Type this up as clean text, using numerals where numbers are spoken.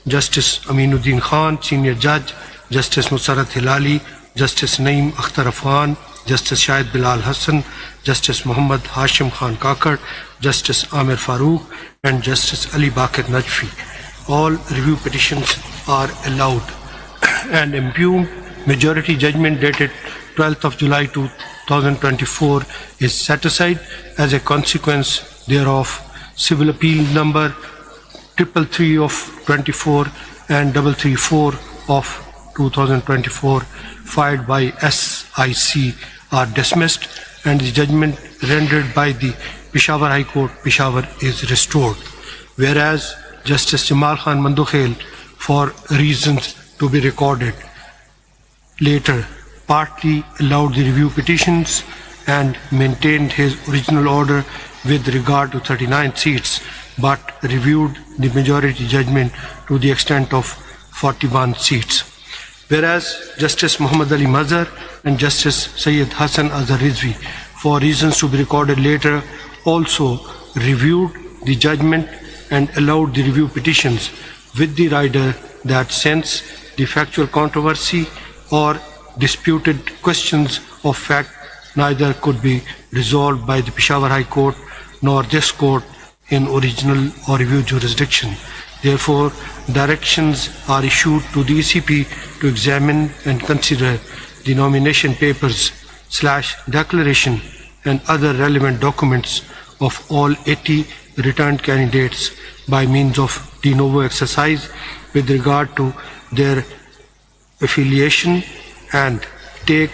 Justice Aminuddin Khan, Senior Judge, Justice Musarrat Hilali, Justice Naeem Akhtar Afghan, Justice Shahid Bilal Hassan, Justice Muhammad Hashim Khan Kakar, Justice Amir Farooq, and Justice Ali Bakir Najfi. All review petitions are allowed. And impugned majority judgment dated 12th of July 2024 is set aside. As a consequence thereof, civil appeal number 333 of 24 and 334 of 2024 filed by SIC are dismissed, and the judgment rendered by the Peshawar High Court, Peshawar, is restored. Whereas Justice Jamal Khan Mandukhel, for reasons to be recorded later, partly allowed the review petitions and maintained his original order with regard to 39 seats, but reviewed the majority judgment to the extent of 41 seats. Whereas Justice Muhammad Ali Mazhar and Justice Sayyid Hassan Azhar Rizvi, for reasons to be recorded later, also reviewed the judgment and allowed the review petitions with the rider that since the factual controversy or disputed questions of fact neither could be resolved by the Peshawar High Court nor this court in original or review jurisdiction. Therefore, directions are issued to the ECP to examine and consider the nomination papers / declaration and other relevant documents of all 80 returned candidates by means of de novo exercise with regard to their affiliation, and take